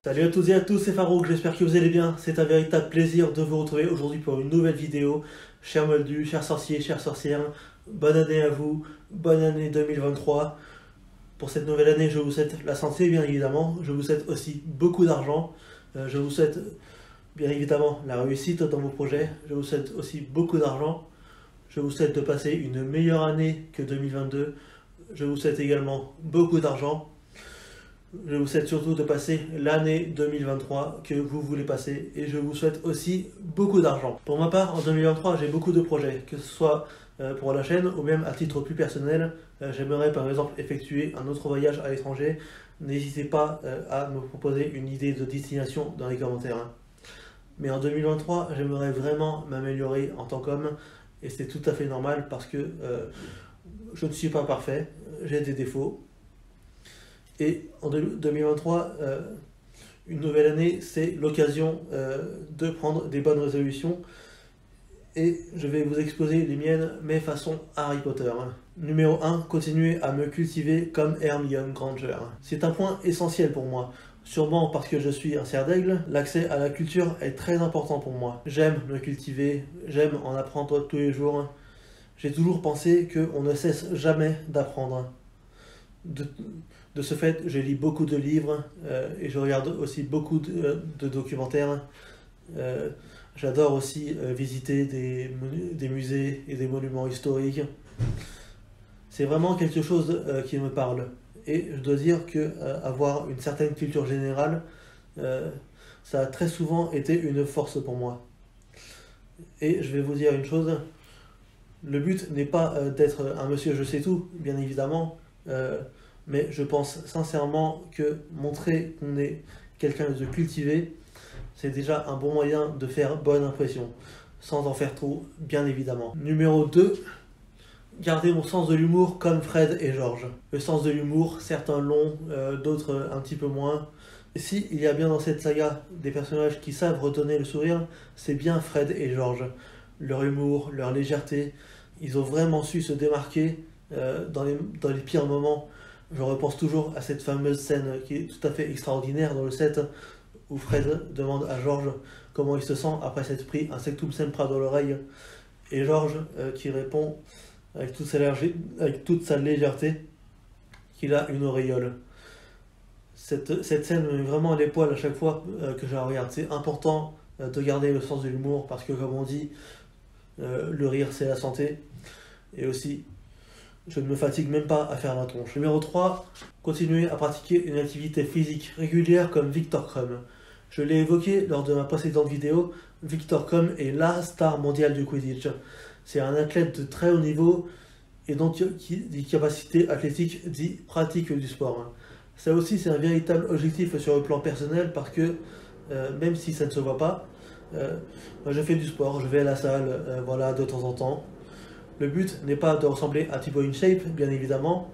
Salut à toutes et à tous, c'est Farouk, j'espère que vous allez bien. C'est un véritable plaisir de vous retrouver aujourd'hui pour une nouvelle vidéo. Chers moldus, chers sorciers, chères sorcières, bonne année à vous, bonne année 2023. Pour cette nouvelle année, je vous souhaite la santé, bien évidemment. Je vous souhaite aussi beaucoup d'argent. Je vous souhaite, bien évidemment, la réussite dans vos projets. Je vous souhaite aussi beaucoup d'argent. Je vous souhaite de passer une meilleure année que 2022. Je vous souhaite également beaucoup d'argent. Je vous souhaite surtout de passer l'année 2023 que vous voulez passer et je vous souhaite aussi beaucoup d'argent. Pour ma part, en 2023, j'ai beaucoup de projets, que ce soit pour la chaîne ou même à titre plus personnel. J'aimerais par exemple effectuer un autre voyage à l'étranger. N'hésitez pas à me proposer une idée de destination dans les commentaires. Mais en 2023, j'aimerais vraiment m'améliorer en tant qu'homme et c'est tout à fait normal parce que je ne suis pas parfait, j'ai des défauts. Et en 2023, une nouvelle année, c'est l'occasion de prendre des bonnes résolutions. Et je vais vous exposer les miennes, mais façon Harry Potter. Numéro 1, continuer à me cultiver comme Hermione Granger. C'est un point essentiel pour moi. Sûrement parce que je suis un cerf d'aigle, l'accès à la culture est très important pour moi. J'aime me cultiver, j'aime en apprendre tous les jours. J'ai toujours pensé qu'on ne cesse jamais d'apprendre. De ce fait, je lis beaucoup de livres et je regarde aussi beaucoup de documentaires. J'adore aussi visiter des musées et des monuments historiques. C'est vraiment quelque chose qui me parle. Et je dois dire que avoir une certaine culture générale, ça a très souvent été une force pour moi. Et je vais vous dire une chose, le but n'est pas d'être un monsieur je sais tout, bien évidemment. Mais je pense sincèrement que montrer qu'on est quelqu'un de cultivé, c'est déjà un bon moyen de faire bonne impression, sans en faire trop, bien évidemment. Numéro 2, garder mon sens de l'humour comme Fred et George. Le sens de l'humour, certains l'ont, d'autres un petit peu moins. Et si il y a bien dans cette saga des personnages qui savent redonner le sourire, c'est bien Fred et George. Leur humour, leur légèreté, ils ont vraiment su se démarquer dans les pires moments. Je repense toujours à cette fameuse scène qui est tout à fait extraordinaire dans le set où Fred demande à George comment il se sent après s'être pris un Sectum Sempra dans l'oreille et George qui répond avec toute sa légèreté qu'il a une auréole. Cette scène me met vraiment les poils à chaque fois que je la regarde. C'est important de garder le sens de l'humour parce que comme on dit, le rire c'est la santé et aussi je ne me fatigue même pas à faire la tronche. Numéro 3, continuer à pratiquer une activité physique régulière comme Victor Krum. Je l'ai évoqué lors de ma précédente vidéo, Victor Krum est la star mondiale du Quidditch. C'est un athlète de très haut niveau et donc qui dit capacité athlétique dit pratique du sport. Ça aussi c'est un véritable objectif sur le plan personnel parce que même si ça ne se voit pas, je fais du sport, je vais à la salle voilà, de temps en temps. Le but n'est pas de ressembler à Thibaut InShape, bien évidemment,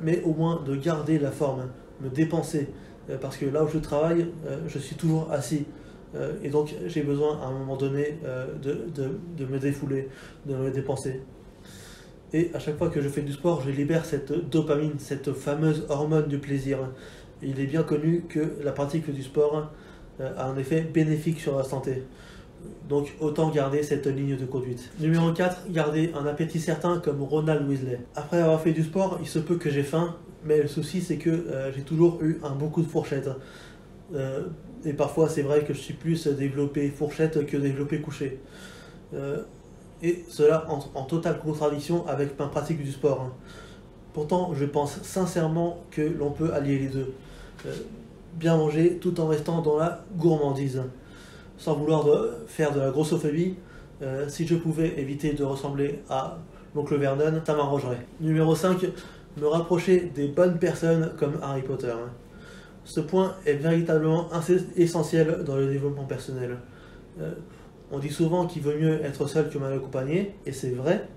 mais au moins de garder la forme, me dépenser. Parce que là où je travaille, je suis toujours assis. Et donc j'ai besoin à un moment donné de me défouler, de me dépenser. Et à chaque fois que je fais du sport, je libère cette dopamine, cette fameuse hormone du plaisir. Et il est bien connu que la pratique du sport a un effet bénéfique sur la santé. Donc autant garder cette ligne de conduite. Numéro 4, garder un appétit certain comme Ronald Weasley. Après avoir fait du sport, il se peut que j'ai faim, mais le souci c'est que j'ai toujours eu un bon coup de fourchette. Et parfois c'est vrai que je suis plus développé fourchette que développé couché. Et cela en totale contradiction avec ma pratique du sport. Pourtant je pense sincèrement que l'on peut allier les deux. Bien manger tout en restant dans la gourmandise. Sans vouloir faire de la grossophobie, si je pouvais éviter de ressembler à l'oncle Vernon, ça m'arrangerait. Numéro 5, me rapprocher des bonnes personnes comme Harry Potter. Ce point est véritablement essentiel dans le développement personnel. On dit souvent qu'il vaut mieux être seul que mal accompagné, et c'est vrai,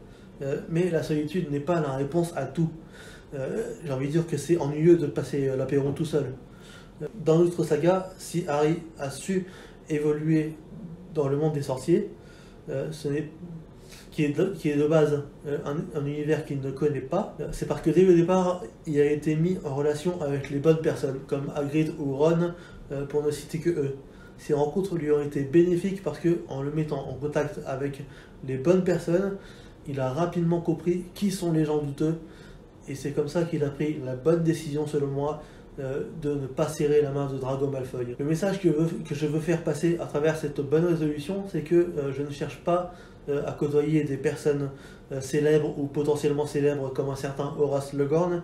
mais la solitude n'est pas la réponse à tout. J'ai envie de dire que c'est ennuyeux de passer l'apéro tout seul. Dans notre saga, si Harry a su évoluer dans le monde des sorciers, qui est de base un univers qu'il ne connaît pas, c'est parce que dès le départ, il a été mis en relation avec les bonnes personnes, comme Hagrid ou Ron, pour ne citer que eux. Ces rencontres lui ont été bénéfiques parce que, en le mettant en contact avec les bonnes personnes, il a rapidement compris qui sont les gens douteux, et c'est comme ça qu'il a pris la bonne décision, selon moi, de ne pas serrer la main de Drago Malfoy. Le message que je veux faire passer à travers cette bonne résolution, c'est que je ne cherche pas à côtoyer des personnes célèbres ou potentiellement célèbres comme un certain Horace Legorn.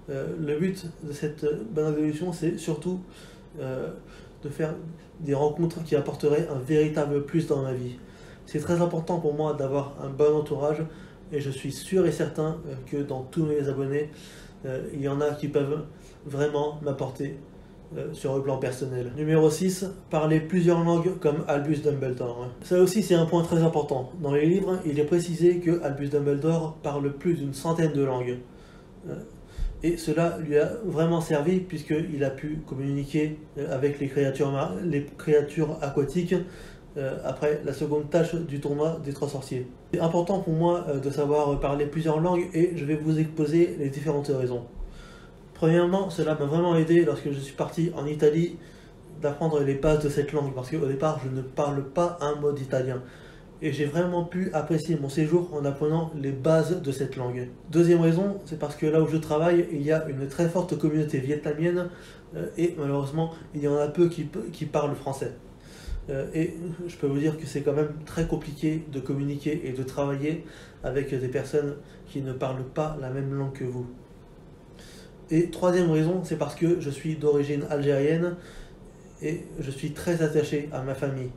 Le but de cette bonne résolution, c'est surtout de faire des rencontres qui apporteraient un véritable plus dans ma vie. C'est très important pour moi d'avoir un bon entourage, et je suis sûr et certain que dans tous mes abonnés, il y en a qui peuvent vraiment m'apporter sur le plan personnel. Numéro 6, parler plusieurs langues comme Albus Dumbledore. Ça aussi, c'est un point très important. Dans les livres, il est précisé que Albus Dumbledore parle plus d'une centaine de langues. Et cela lui a vraiment servi puisqu'il a pu communiquer avec les créatures aquatiques après la seconde tâche du tournoi des 3 sorciers. C'est important pour moi de savoir parler plusieurs langues, et je vais vous exposer les différentes raisons. Premièrement, cela m'a vraiment aidé lorsque je suis parti en Italie d'apprendre les bases de cette langue, parce qu'au départ je ne parle pas un mot d'italien. Et j'ai vraiment pu apprécier mon séjour en apprenant les bases de cette langue. Deuxième raison, c'est parce que là où je travaille, il y a une très forte communauté vietnamienne, et malheureusement, il y en a peu qui parlent français. Et je peux vous dire que c'est quand même très compliqué de communiquer et de travailler avec des personnes qui ne parlent pas la même langue que vous. Et troisième raison, c'est parce que je suis d'origine algérienne, et je suis très attaché à ma famille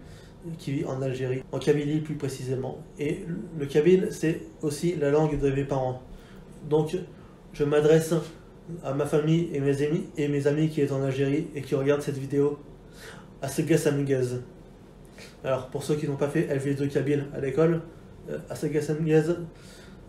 qui vit en Algérie, en Kabylie plus précisément. Et le kabyle, c'est aussi la langue de mes parents. Donc je m'adresse à ma famille et mes amis qui sont en Algérie et qui regardent cette vidéo. Assegas Amigaz. Alors pour ceux qui n'ont pas fait LV2 kabyle à l'école, Assegas Amigaz,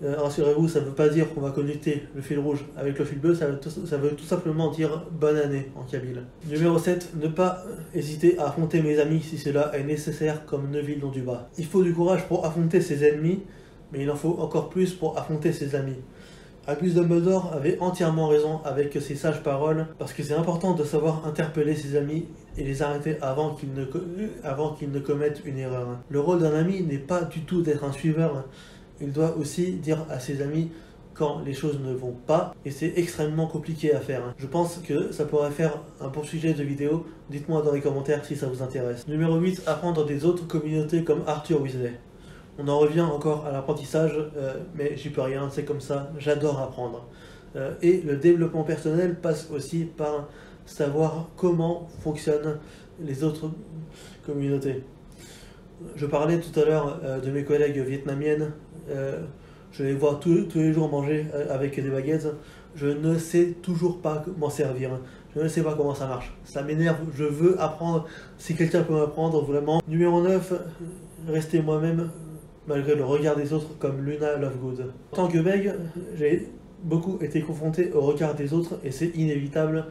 rassurez-vous, ça ne veut pas dire qu'on va connecter le fil rouge avec le fil bleu, ça veut tout simplement dire bonne année en kabyle. Numéro 7, ne pas hésiter à affronter mes amis si cela est nécessaire, comme Neville dans du bas. Il faut du courage pour affronter ses ennemis, mais il en faut encore plus pour affronter ses amis. Albus Dumbledore avait entièrement raison avec ses sages paroles, parce que c'est important de savoir interpeller ses amis et les arrêter avant qu'ils ne commettent une erreur. Le rôle d'un ami n'est pas du tout d'être un suiveur. Il doit aussi dire à ses amis quand les choses ne vont pas, et c'est extrêmement compliqué à faire. Je pense que ça pourrait faire un bon sujet de vidéo, dites-moi dans les commentaires si ça vous intéresse. Numéro 8, apprendre des autres communautés comme Arthur Weasley. On en revient encore à l'apprentissage, mais j'y peux rien, c'est comme ça, j'adore apprendre. Et le développement personnel passe aussi par savoir comment fonctionnent les autres communautés. Je parlais tout à l'heure de mes collègues vietnamiennes, je les vois tous les jours manger avec des baguettes. Je ne sais toujours pas m'en servir, je ne sais pas comment ça marche. Ça m'énerve, je veux apprendre, si quelqu'un peut m'apprendre vraiment. Numéro 9, rester moi-même malgré le regard des autres, comme Luna Lovegood. En tant que mec, j'ai beaucoup été confronté au regard des autres et c'est inévitable,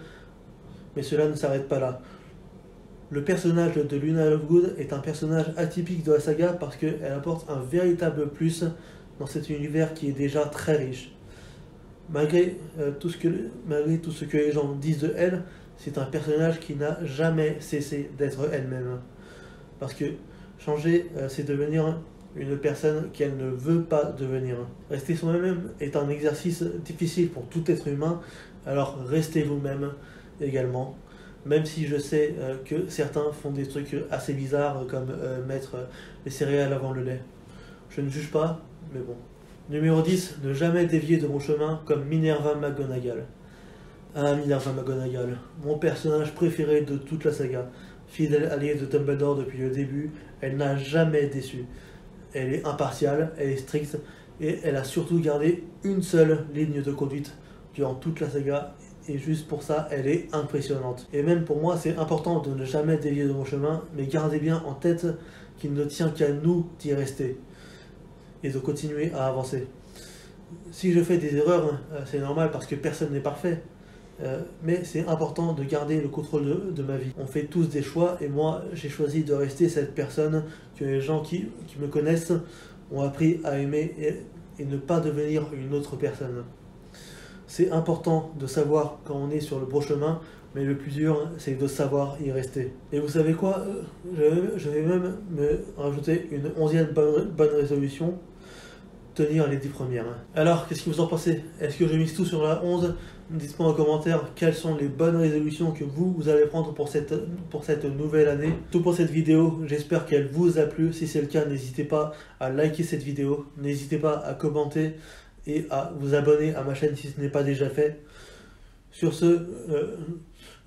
mais cela ne s'arrête pas là. Le personnage de Luna Lovegood est un personnage atypique de la saga parce qu'elle apporte un véritable plus dans cet univers qui est déjà très riche. Malgré tout ce que les gens disent de elle, c'est un personnage qui n'a jamais cessé d'être elle-même. Parce que changer, c'est devenir une personne qu'elle ne veut pas devenir. Rester soi-même est un exercice difficile pour tout être humain, alors restez vous-même également. Même si je sais que certains font des trucs assez bizarres comme mettre les céréales avant le lait. Je ne juge pas, mais bon. Numéro 10, ne jamais dévier de mon chemin comme Minerva McGonagall. Ah, Minerva McGonagall, mon personnage préféré de toute la saga. Fidèle alliée de Dumbledore depuis le début, elle n'a jamais déçu. Elle est impartiale, elle est stricte, et elle a surtout gardé une seule ligne de conduite durant toute la saga, et juste pour ça, elle est impressionnante. Et même pour moi, c'est important de ne jamais dévier de mon chemin, mais gardez bien en tête qu'il ne tient qu'à nous d'y rester, et de continuer à avancer. Si je fais des erreurs, c'est normal parce que personne n'est parfait, mais c'est important de garder le contrôle de ma vie. On fait tous des choix, et moi, j'ai choisi de rester cette personne que les gens qui me connaissent ont appris à aimer et ne pas devenir une autre personne. C'est important de savoir quand on est sur le bon chemin, mais le plus dur, c'est de savoir y rester. Et vous savez quoi? Je vais même me rajouter une 11e bonne résolution, tenir les 10 premières. Alors, qu'est-ce que vous en pensez? Est-ce que je mise tout sur la 11? Dites-moi en commentaire quelles sont les bonnes résolutions que vous allez prendre pour cette nouvelle année. Tout pour cette vidéo, j'espère qu'elle vous a plu. Si c'est le cas, n'hésitez pas à liker cette vidéo, n'hésitez pas à commenter et à vous abonner à ma chaîne si ce n'est pas déjà fait. Sur ce,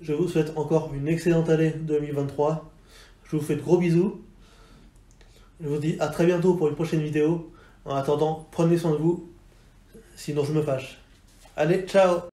je vous souhaite encore une excellente année 2023. Je vous fais de gros bisous. Je vous dis à très bientôt pour une prochaine vidéo. En attendant, prenez soin de vous, sinon je me fâche. Allez, ciao!